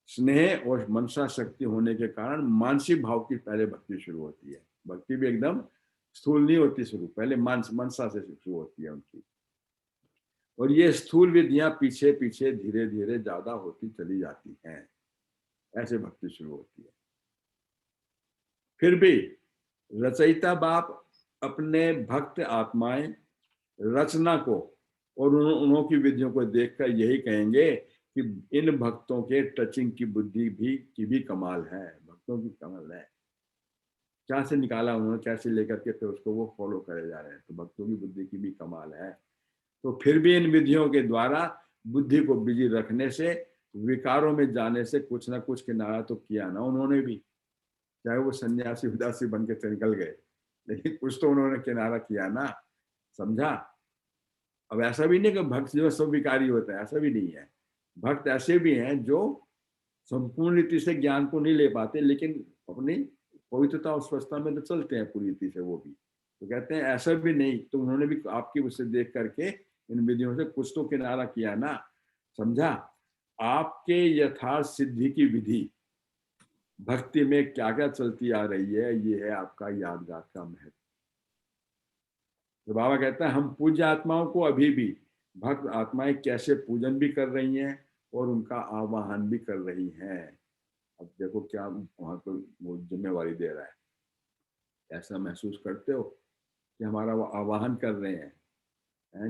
स्नेह और मनसा शक्ति होने के कारण मानसिक भाव की पहले भक्ति शुरू होती है। भक्ति भी एकदम स्थूल नहीं होती शुरू, पहले मनसा से शुरू होती है उनकी। और ये स्थूल विधियां पीछे पीछे धीरे धीरे ज्यादा होती चली जाती हैं, ऐसे भक्ति शुरू होती है। फिर भी रचयिता बाप अपने भक्त आत्माएं रचना को और उन्हों की विधियों को देखकर यही कहेंगे कि इन भक्तों के टचिंग की बुद्धि भी कमाल है। भक्तों की कमाल है। क्या से निकाला उन्होंने, कैसे लेकर के फिर उसको वो फॉलो करे जा रहे हैं। तो भक्तों की बुद्धि की भी कमाल है। तो फिर भी इन विधियों के द्वारा बुद्धि को बिजी रखने से, विकारों में जाने से कुछ ना कुछ किनारा तो किया ना उन्होंने भी। चाहे वो सन्यासी उदासी बन के निकल गए, लेकिन कुछ तो उन्होंने किनारा किया ना। समझा? अब ऐसा भी नहीं कि भक्त जो सब विकारी होता है, ऐसा भी नहीं है। भक्त ऐसे भी हैं जो संपूर्ण रीति से ज्ञान को नहीं ले पाते, लेकिन अपनी पवित्रता और स्वच्छता में तो चलते हैं पूरी रीति से वो भी। तो कहते हैं ऐसा भी नहीं, तो उन्होंने भी आपकी उससे देख करके इन विधियों से कुछ तो किनारा किया ना। समझा? आपके यथार्थ सिद्धि की विधि भक्ति में क्या क्या चलती आ रही है, ये है आपका यादगार का महत्व। तो बाबा कहता है हम पूज्य आत्माओं को अभी भी भक्त आत्माएं कैसे पूजन भी कर रही हैं और उनका आवाहन भी कर रही हैं। अब देखो क्या वहां को वो जिम्मेवारी दे रहा है। ऐसा महसूस करते हो कि हमारा वो आवाहन कर रहे हैं?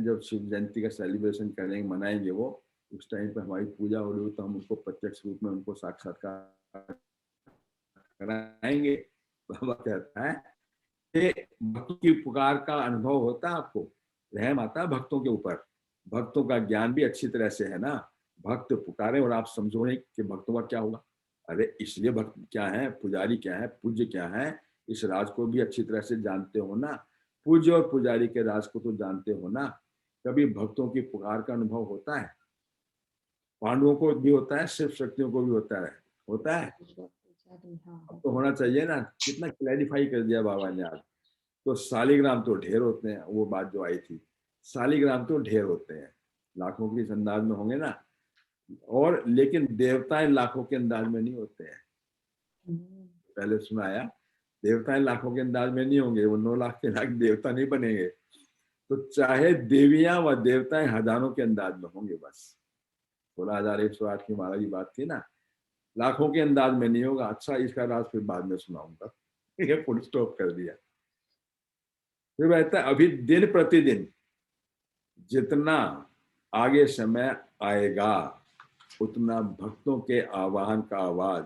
जब शिव जयंती का सेलिब्रेशन करेंगे, मनाएंगे, वो उस टाइम पे हमारी पूजा हो रही हो तो हम उनको प्रत्यक्ष रूप में उनको साक्षात्कार कराएंगे। बाबा कहता है कि भक्तों की पुकार का अनुभव होता है आपको, रहम आता है भक्तों के ऊपर। भक्तों का ज्ञान भी अच्छी तरह से है ना। भक्त पुकारे और आप समझो नहीं कि भक्तों का क्या होगा। अरे इसलिए भक्त क्या है, पुजारी क्या है, पूज्य क्या है, इस राज को भी अच्छी तरह से जानते हो ना। पूज्य और पुजारी के राज को तो जानते हो ना। कभी भक्तों की पुकार का अनुभव होता है? पांडवों को भी होता है, शिव शक्तियों को भी होता है। होता है? अब तो होना चाहिए ना। कितना क्लैरिफाई कर दिया बाबा ने आज। तो शालिग्राम तो ढेर होते हैं, वो बात जो आई थी, शालिग्राम तो ढेर होते हैं, लाखों के अंदाज में होंगे ना। और लेकिन देवताएं लाखों के अंदाज में नहीं होते हैं। पहले सुनाया, देवताएं लाखों के अंदाज में नहीं होंगे, वो 9 लाख के लाख देवता नहीं बनेंगे। तो चाहे देवियां व देवताएं हजारों के अंदाज में होंगे, बस 16,108 की माला की बात थी ना, लाखों के अंदाज में नहीं होगा। अच्छा, इसका राज फिर बाद में सुनाऊंगा। ये फुल स्टॉप कर दिया। फिर कहता है अभी दिन प्रतिदिन जितना आगे समय आएगा, उतना भक्तों के आवाहन का आवाज,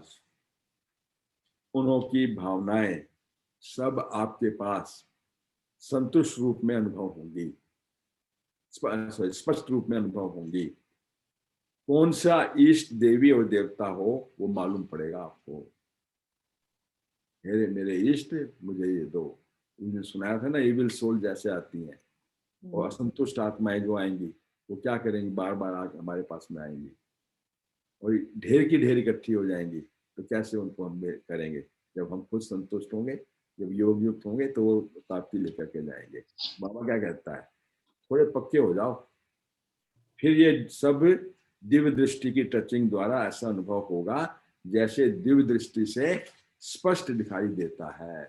उन्हों की भावनाएं सब आपके पास संतुष्ट रूप में अनुभव होंगी, स्पष्ट रूप में अनुभव होंगी। कौन सा इष्ट देवी और देवता हो वो मालूम पड़ेगा आपको। मेरे इष्ट मुझे ये दो। उन्होंने सुनाया था ना, इविल सोल जैसे आती हैं और असंतुष्ट आत्माएं जो आएंगी वो क्या करेंगी, बार बार आकर हमारे पास में आएंगी और ढेर की ढेर इकट्ठी हो जाएंगी। तो कैसे उनको हम करेंगे? जब हम खुद संतुष्ट होंगे, जब योग युक्त होंगे तो वो प्राप्ति लेकर के जाएंगे। बाबा क्या कहता है, थोड़े पक्के हो जाओ, फिर ये सब दिव्य दृष्टि की टचिंग द्वारा ऐसा अनुभव होगा जैसे दिव्य दृष्टि से स्पष्ट दिखाई देता है।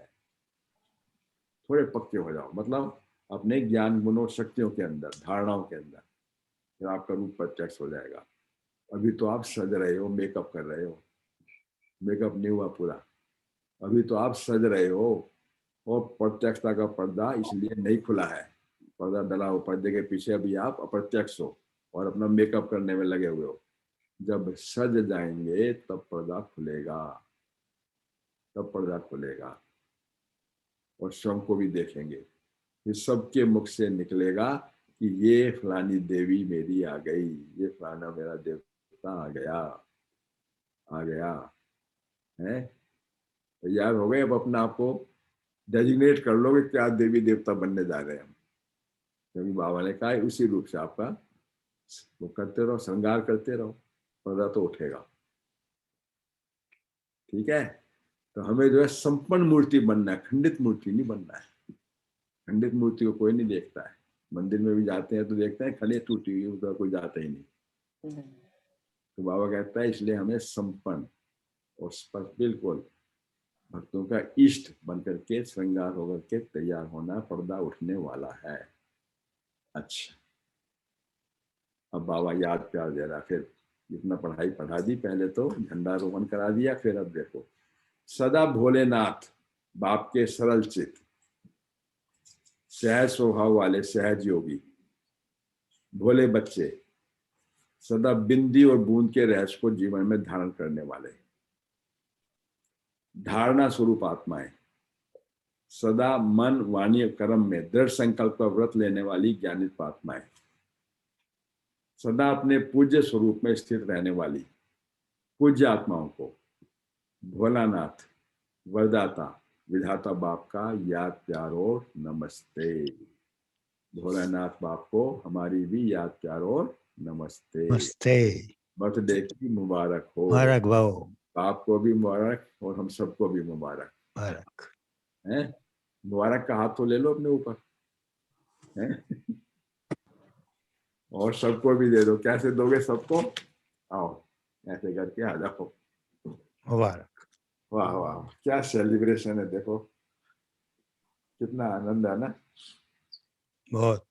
थोड़े पक्के हो जाओ, मतलब अपने ज्ञान गुणों शक्तियों के अंदर, धारणाओं के अंदर, फिर आपका रूप प्रत्यक्ष हो जाएगा। अभी तो आप सज रहे हो, मेकअप कर रहे हो, मेकअप नहीं हुआ पूरा, अभी तो आप सज रहे हो और प्रत्यक्षता का पर्दा इसलिए नहीं खुला है, पर्दा डला हो, पर्दे के पीछे अभी आप अप्रत्यक्ष हो और अपना मेकअप करने में लगे हुए हो। जब सज जाएंगे तब पर्दा खुलेगा, तब पर्दा खुलेगा और स्वयं को भी देखेंगे। फिर सबके मुख से निकलेगा कि ये फलानी देवी मेरी आ गई, ये फलाना मेरा देवता आ गया, आ गया है। तैयार हो गए? अब अपना आपको डेजिग्नेट कर लोगे क्या देवी देवता बनने जा रहे हैं हम, क्योंकि बाबा ने कहा है उसी रूप से आपका वो करते रहो, श्रृंगार करते रहो, पर्दा तो उठेगा। ठीक है, तो हमें जो है संपन्न मूर्ति बनना है, खंडित मूर्ति नहीं बनना है। खंडित मूर्ति को कोई नहीं देखता है, मंदिर में भी जाते हैं तो देखते हैं खंडित टूटी हुई, उधर कोई जाता ही नहीं। तो बाबा कहता है इसलिए हमें संपन्न और स्पष्ट बिल्कुल भक्तों का इष्ट बनकर के श्रृंगार होकर के तैयार होना, पर्दा उठने वाला है। अच्छा, अब बाबा याद प्यार दे रहा, फिर जितना पढ़ाई पढ़ा दी, पहले तो झंडारोहण करा दिया, फिर अब देखो, सदा भोलेनाथ बाप के सरल चित, सहज स्वभाव वाले सहज योगी, भोले बच्चे, सदा बिंदी और बूंद के रहस्य को जीवन में धारण करने वाले, धारणा स्वरूप आत्माएं, सदा मन वाणी कर्म में दृढ़ संकल्प का व्रत लेने वाली ज्ञानित आत्माएं, सदा अपने पूज्य स्वरूप में स्थित रहने वाली पूज्य आत्माओं को भोलानाथ वरदाता विधाता बाप का याद प्यार और नमस्ते। भोलानाथ बाप को हमारी भी याद प्यार और नमस्ते। नमस्ते। बर्थडे की मुबारक हो, मुबारक भाव। बाप को भी मुबारक और हम सबको भी मुबारक। मुबारक है, मुबारक का हाथ तो ले लो अपने ऊपर, है और सबको भी दे दो। कैसे दोगे सबको? आओ ऐसे करके आ जाओ। मुबारक। वाह वाह, क्या सेलिब्रेशन है, देखो कितना आनंद है ना। बहुत।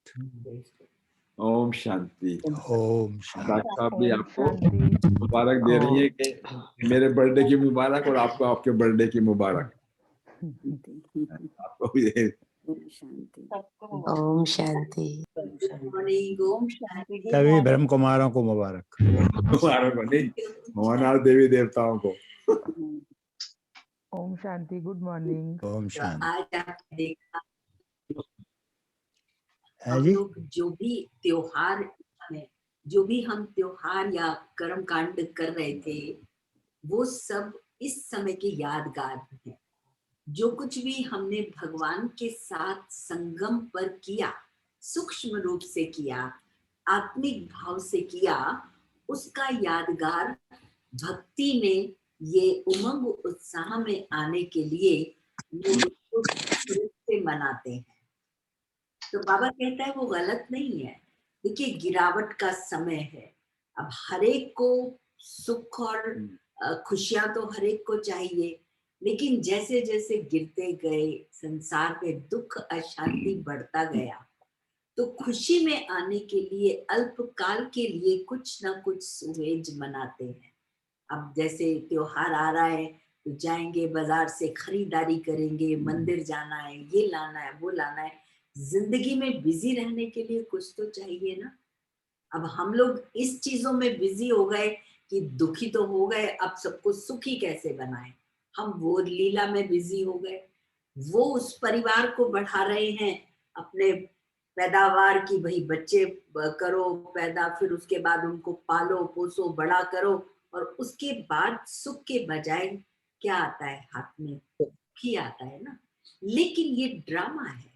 ओम शांति। ओम शांति। डॉक्टर साहब भी ओम आपको शांति। मुबारक दे रही है कि मेरे बर्थडे की मुबारक और आपको आपके बर्थडे की मुबारक। आपको भी ओम शांति। सभी ब्रह्म कुमारों को मुबारक। मुबारक हो, नहीं भगवान देवी देवताओं को। ओम शांति। Good morning. ओम शांति। आज आपने देखा है हम जी। लोग जो भी त्योहार में, जो भी हम त्योहार या कर्म कांड कर रहे थे, वो सब इस समय के यादगार हैं। जो कुछ भी हमने भगवान के साथ संगम पर किया, सूक्ष्म रूप से किया, आत्मिक भाव से किया, उसका यादगार भक्ति में ये उमंग उत्साह में आने के लिए लोग रूप से मनाते हैं। तो बाबा कहता है वो गलत नहीं है। देखिए, गिरावट का समय है, अब हरेक को सुख और खुशियां तो हरेक को चाहिए, लेकिन जैसे जैसे गिरते गए संसार में दुख अशांति बढ़ता गया, तो खुशी में आने के लिए अल्पकाल के लिए कुछ ना कुछ सुहेज मनाते हैं। अब जैसे त्योहार आ रहा है तो जाएंगे बाजार से खरीदारी करेंगे, मंदिर जाना है, ये लाना है, वो लाना है। जिंदगी में बिजी रहने के लिए कुछ तो चाहिए ना। अब हम लोग इस चीजों में बिजी हो गए कि दुखी तो हो गए, अब सबको सुखी कैसे बनाएं। हम वो लीला में बिजी हो गए, वो उस परिवार को बढ़ा रहे हैं अपने पैदावार की, भाई बच्चे करो पैदा, फिर उसके बाद उनको पालो पोसो बड़ा करो, और उसके बाद सुख के बजाय क्या आता है हाथ में, दुखी आता है ना। लेकिन ये ड्रामा है,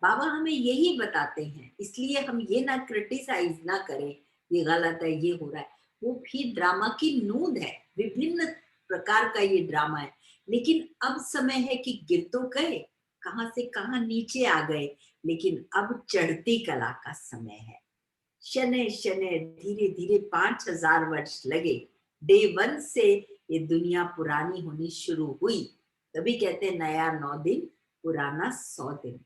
बाबा हमें यही बताते हैं, इसलिए हम ये ना क्रिटिसाइज ना करें ये गलत है ये हो रहा है, वो भी ड्रामा की नूंद है, विभिन्न प्रकार का ये ड्रामा है। लेकिन अब समय है कि गिर तो गए, कहां से कहां नीचे आ गए, लेकिन अब चढ़ती कला का समय है। शने शने धीरे धीरे 5000 वर्ष लगे, डे 1 से ये दुनिया पुरानी होनी शुरू हुई। तभी कहते हैं नया 9 दिन पुराना 100 दिन।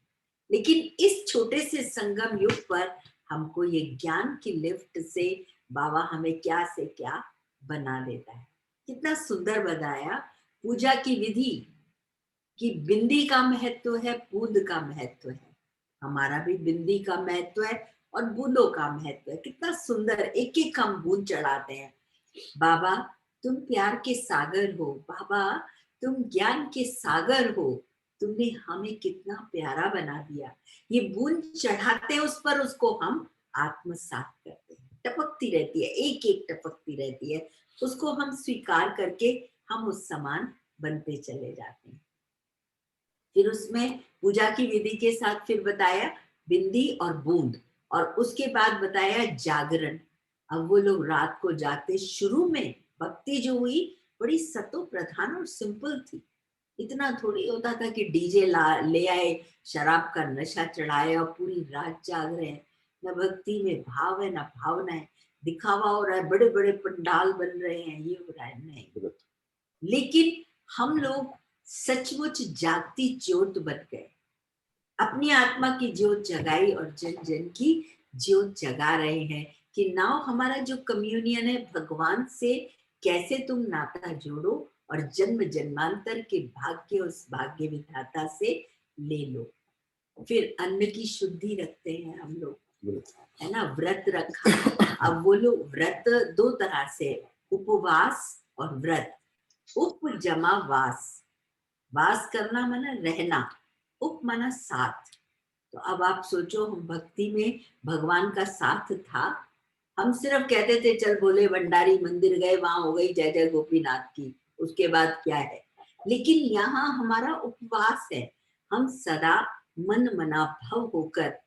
लेकिन इस छोटे से संगम युग पर हमको ये ज्ञान की लिफ्ट से बाबा हमें क्या से क्या बना देता है। कितना सुंदर बताया पूजा की विधि कि बिंदी का महत्व है, बूंद का महत्व है। हमारा भी बिंदी का महत्व है और बूंदों का महत्व है। कितना सुंदर, एक एक हम बूंद चढ़ाते हैं। बाबा तुम प्यार के सागर हो, बाबा तुम ज्ञान के सागर हो, तुमने हमें कितना प्यारा बना दिया। ये बूंद चढ़ाते हैं उस पर, उसको हम आत्मसात करते हैं, टपकती रहती है, एक एक टपकती रहती है, उसको हम स्वीकार करके हम उस समान बनते चले जाते हैं। फिर उसमें पूजा की विधि के साथ फिर बताया बिंदी और बूंद, और उसके बाद बताया जागरण। अब वो लोग रात को जागते, शुरू में भक्ति जो हुई बड़ी सतो प्रधान और सिंपल थी। इतना थोड़ी होता था कि डीजे ले आए, शराब का नशा चढ़ाए और पूरी रात जाग रहे हैं। न भक्ति में भाव है, न भावना है, दिखावा हो रहा है, बड़े बड़े पंडाल बन रहे हैं, ये हो रहा है, नहीं। लेकिन हम लोग सचमुच जागती ज्योत बन गए, अपनी आत्मा की ज्योत जगाई और जन जन की ज्योत जगा रहे हैं कि नाउ हमारा जो कम्युनियन है भगवान से कैसे तुम नाता जोड़ो और जन्म जन्मांतर के भाग्य उस भाग्य विधाता से ले लो। फिर अन्न की शुद्धि रखते हैं हम लोग, है ना, व्रत रखा। अब वो लोग व्रत 2 तरह से, उपवास और व्रत। उप जमा वास, वास करना माना रहना, उप माना साथ। तो अब आप सोचो, हम भक्ति में भगवान का साथ था, हम सिर्फ कहते थे चल बोले भंडारी मंदिर गए, वहां हो गई जय जय गोपीनाथ की, उसके बाद क्या है। लेकिन यहाँ हमारा उपवास है, हम सदा मन मना भव होकर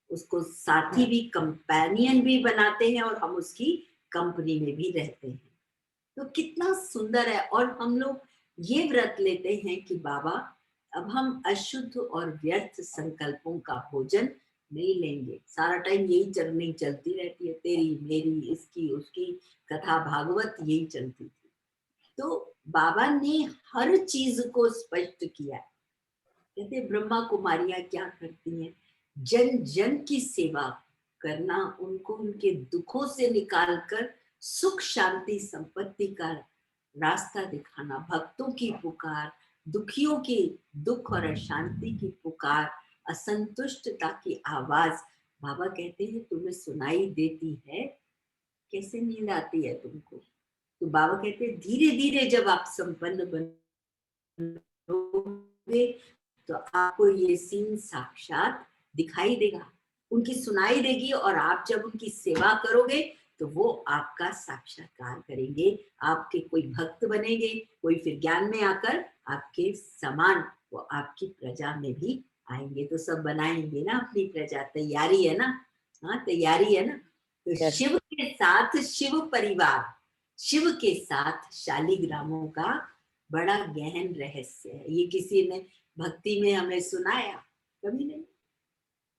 उसको साथी भी, कंपेनियन भी बनाते हैं और हम उसकी कंपनी में भी रहते हैं। तो कितना सुंदर है। और हम लोग ये व्रत लेते हैं कि बाबा अब हम अशुद्ध और व्यर्थ संकल्पों का भोजन नहीं लेंगे। सारा टाइम यही चरनी चलती रहती है, तेरी मेरी इसकी उसकी कथा भागवत यही चलती थी। तो बाबा ने हर चीज को स्पष्ट किया। कहते ब्रह्मा कुमारियां क्या करती हैं, जन जन की सेवा करना, उनको उनके दुखों से निकालकर सुख शांति संपत्ति का रास्ता दिखाना, भक्तों की पुकार, दुखियों की दुख और अशांति की पुकार, असंतुष्टता की आवाज। बाबा कहते हैं तुम्हें सुनाई देती है, कैसे नींद आती है तुमको। तो बाबा कहते हैं धीरे धीरे जब आप संपन्न बनोगे तो आपको ये सीन साक्षात दिखाई देगा, उनकी सुनाई देगी, और आप जब उनकी सेवा करोगे तो वो आपका साक्षात्कार करेंगे, आपके कोई भक्त बनेंगे, कोई फिर ज्ञान में आकर आपके समान वो आपकी प्रजा में भी आएंगे। तो सब बनाएंगे ना अपनी प्रजा, तैयारी है ना, हाँ तैयारी है ना। तो शिव के साथ शिव परिवार, शिव के साथ शालिग्रामों का बड़ा गहन रहस्य है। ये किसी ने भक्ति में हमें सुनाया? कभी नहीं।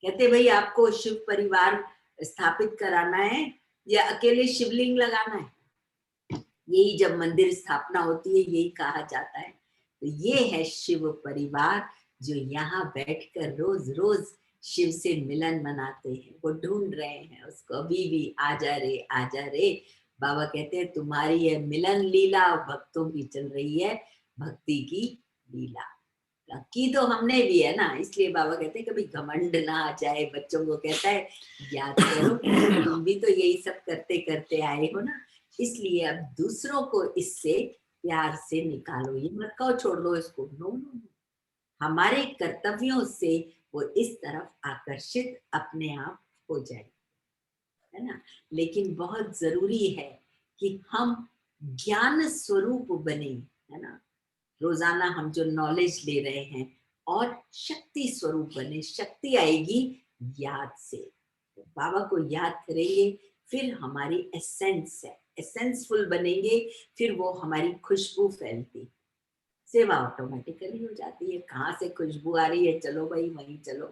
कहते भाई आपको शिव परिवार स्थापित कराना है या अकेले शिवलिंग लगाना है, यही जब मंदिर स्थापना होती है यही कहा जाता है। तो ये है शिव परिवार जो यहाँ बैठकर रोज रोज शिव से मिलन मनाते हैं, वो ढूंढ रहे हैं उसको, अभी भी आजा रे। बाबा कहते हैं तुम्हारी है मिलन लीला, भक्तों की चल रही है भक्ति की लीला की, तो हमने भी है ना। इसलिए बाबा कहते हैं कभी घमंड ना आ जाए, बच्चों को कहता है याद करो तुम भी तो यही सब करते करते आए हो ना। इसलिए अब दूसरों को इससे प्यार से निकालो, ये मत कहो छोड़ दो इसको, नो नो, हमारे कर्तव्यों से वो इस तरफ आकर्षित अपने आप हो जाए, है ना। लेकिन बहुत जरूरी है कि हम ज्ञान स्वरूप बने, है ना। रोजाना हम जो नॉलेज ले रहे हैं और शक्ति स्वरूप बने, शक्ति आएगी याद से, बाबा को याद करेंगे फिर हमारी एसेंस है, एसेंसफुल बनेंगे, फिर वो हमारी खुशबू फैलती, सेवा ऑटोमेटिकली हो जाती है। कहाँ से खुशबू आ रही है, चलो भाई वहीं चलो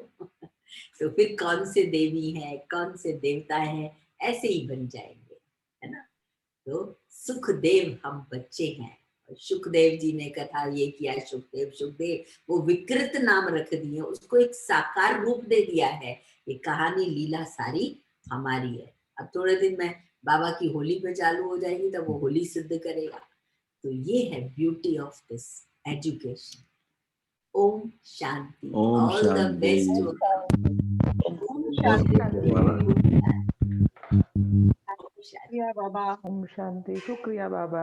तो फिर कौन से देवी है, कौन से देवता है, ऐसे ही बन जाएंगे, है ना। तो सुखदेव हम बच्चे हैं, सुखदेव जी ने कथा ये किया, सुखदेव वो विकृत नाम रख दिए, उसको एक साकार रूप दे दिया है। ये कहानी लीला सारी हमारी है। अब थोड़े दिन में बाबा की होली पे चालू हो जाएगी, तब वो होली सिद्ध करेगा। तो ये है ब्यूटी ऑफ दिस एजुकेशन। ओम शांति, ओम ऑल द शांति। बेस्ट। ओम शांति। ओम शांति, शुक्रिया बाबा।